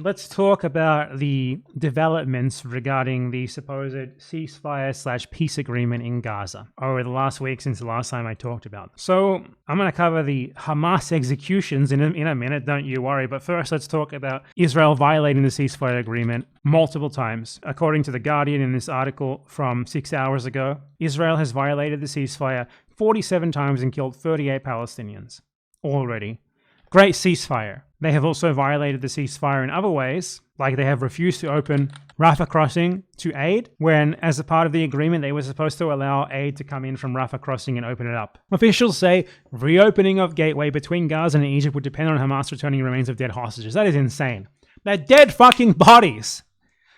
Let's talk about the developments regarding the supposed ceasefire/peace agreement in Gaza over the last week since the last time I talked about it. So I'm going to cover the Hamas executions in a minute, don't you worry. But first, let's talk about Israel violating the ceasefire agreement multiple times. According to The Guardian in this article from 6 hours ago, Israel has violated the ceasefire 47 times and killed 38 Palestinians already. Great ceasefire. They have also violated the ceasefire in other ways, like they have refused to open Rafah crossing to aid, when as a part of the agreement they were supposed to allow aid to come in from Rafah crossing and open it up. Officials say reopening of gateway between Gaza and Egypt would depend on Hamas returning remains of dead hostages. That is insane. They're dead fucking bodies.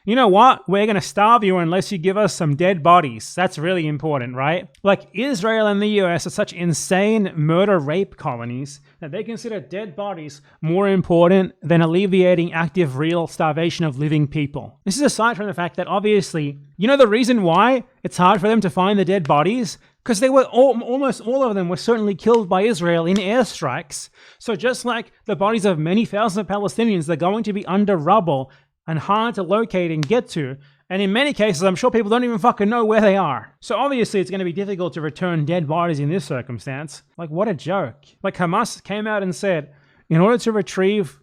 You know what? We're going to starve you unless you give us some dead bodies. That's really important, right? Like, Israel and the US are such insane murder-rape colonies that they consider dead bodies more important than alleviating active, real starvation of living people. This is aside from the fact that, obviously, you know the reason why it's hard for them to find the dead bodies? Because they were almost all of them were certainly killed by Israel in airstrikes. So just like the bodies of many thousands of Palestinians, they're going to be under rubble and hard to locate and get to. And in many cases, I'm sure people don't even fucking know where they are. So obviously it's going to be difficult to return dead bodies in this circumstance. Like, what a joke. Like, Hamas came out and said, in order to retrieve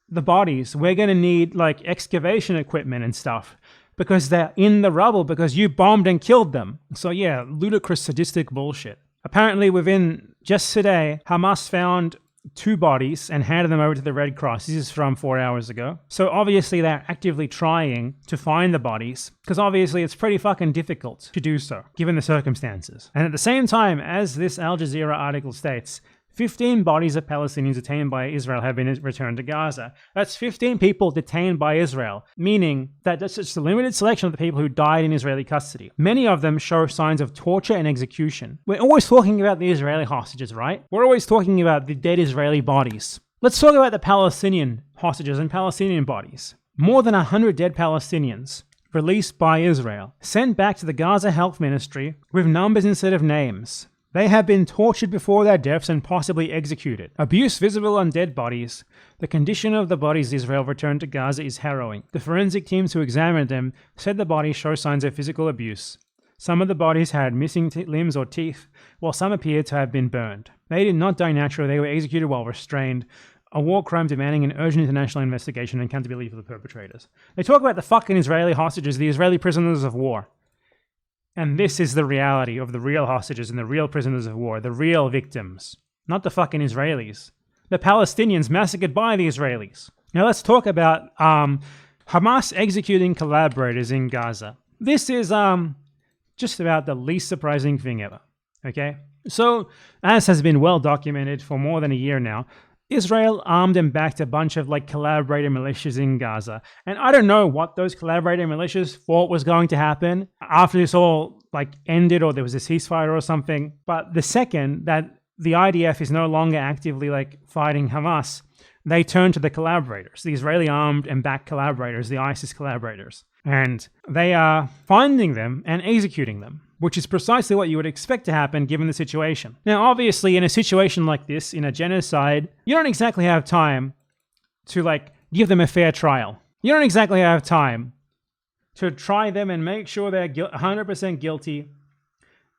the bodies, we're going to need like excavation equipment and stuff because they're in the rubble because you bombed and killed them. So yeah, ludicrous, sadistic bullshit. Apparently within just today, Hamas found 2 bodies and handed them over to the Red Cross. This is from 4 hours ago. So obviously they're actively trying to find the bodies because obviously it's pretty fucking difficult to do so given the circumstances. And at the same time, as this Al Jazeera article states, 15 bodies of Palestinians detained by Israel have been returned to Gaza. That's 15 people detained by Israel, meaning that that's just a limited selection of the people who died in Israeli custody. Many of them show signs of torture and execution. We're always talking about the Israeli hostages, right? We're always talking about the dead Israeli bodies. Let's talk about the Palestinian hostages and Palestinian bodies. More than 100 dead Palestinians released by Israel, sent back to the Gaza Health Ministry with numbers instead of names. They have been tortured before their deaths and possibly executed. Abuse visible on dead bodies. The condition of the bodies Israel returned to Gaza is harrowing. The forensic teams who examined them said the bodies show signs of physical abuse. Some of the bodies had missing limbs or teeth, while some appeared to have been burned. They did not die naturally, they were executed while restrained. A war crime demanding an urgent international investigation and accountability for the perpetrators. They talk about the fucking Israeli hostages, the Israeli prisoners of war. And this is the reality of the real hostages and the real prisoners of war, the real victims. Not the fucking Israelis. The Palestinians massacred by the Israelis. Now let's talk about Hamas executing collaborators in Gaza. This is just about the least surprising thing ever, okay? So, as has been well documented for more than a year now, Israel armed and backed a bunch of like collaborator militias in Gaza. And I don't know what those collaborator militias thought was going to happen after this all like ended or there was a ceasefire or something. But the second that the IDF is no longer actively like fighting Hamas, they turn to the collaborators, the Israeli armed and backed collaborators, the ISIS collaborators. And they are finding them and executing them, which is precisely what you would expect to happen given the situation. Now, obviously, in a situation like this, in a genocide, you don't exactly have time to, like, give them a fair trial. You don't exactly have time to try them and make sure they're 100% guilty.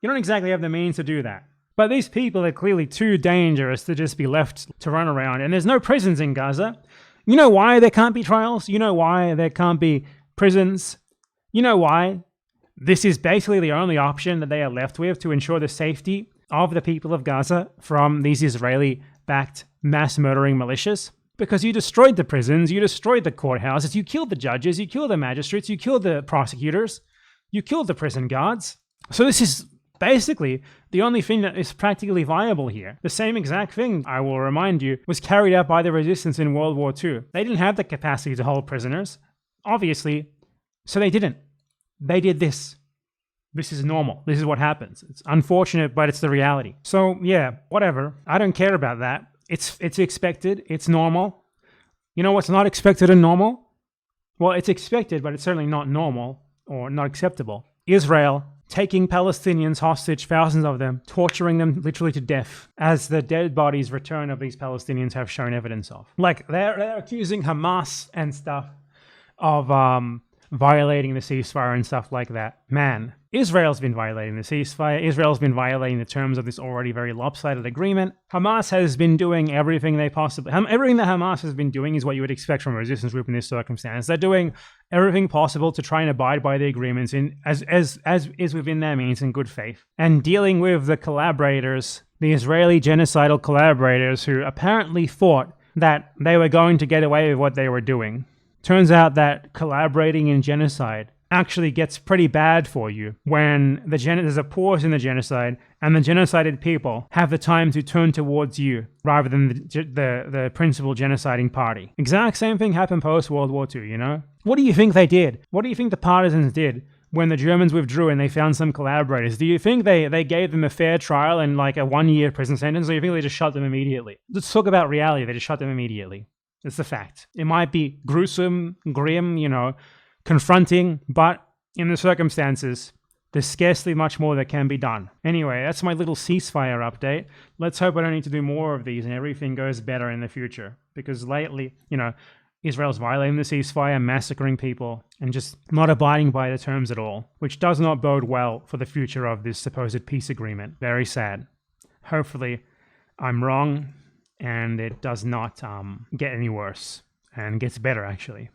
You don't exactly have the means to do that. But these people are clearly too dangerous to just be left to run around. And there's no prisons in Gaza. You know why there can't be trials? You know why there can't be prisons? You know why? This is basically the only option that they are left with to ensure the safety of the people of Gaza from these Israeli-backed mass murdering militias. Because you destroyed the prisons, you destroyed the courthouses, you killed the judges, you killed the magistrates, you killed the prosecutors, you killed the prison guards. So this is basically the only thing that is practically viable here. The same exact thing, I will remind you, was carried out by the resistance in World War II. They didn't have the capacity to hold prisoners, obviously, so they didn't. They did this. This is normal. This is what happens. It's unfortunate, but it's the reality. So yeah, whatever. I don't care about that. It's expected. It's normal. You know what's not expected and normal? Well, it's expected, but it's certainly not normal or not acceptable. Israel taking Palestinians hostage, thousands of them, torturing them literally to death, as the dead bodies return of these Palestinians have shown evidence of. Like, they're accusing Hamas and stuff of violating the ceasefire and stuff like that. Man, Israel's been violating the ceasefire. Israel's been violating the terms of this already very lopsided agreement. Hamas has been doing everything they possibly... Everything that Hamas has been doing is what you would expect from a resistance group in this circumstance. They're doing everything possible to try and abide by the agreements as is within their means in good faith. And dealing with the collaborators, the Israeli genocidal collaborators who apparently thought that they were going to get away with what they were doing. Turns out that collaborating in genocide actually gets pretty bad for you when there's a pause in the genocide and the genocided people have the time to turn towards you rather than the principal genociding party. Exact same thing happened post-World War II, you know? What do you think they did? What do you think the partisans did when the Germans withdrew and they found some collaborators? Do you think they gave them a fair trial and like a 1-year prison sentence, or do you think they just shot them immediately? Let's talk about reality. They just shot them immediately. It's the fact. It might be gruesome, grim, you know, confronting, but in the circumstances, there's scarcely much more that can be done. Anyway, that's my little ceasefire update. Let's hope I don't need to do more of these and everything goes better in the future. Because lately, you know, Israel's violating the ceasefire, massacring people, and just not abiding by the terms at all, which does not bode well for the future of this supposed peace agreement. Very sad. Hopefully, I'm wrong, and it does not get any worse, and gets better, actually.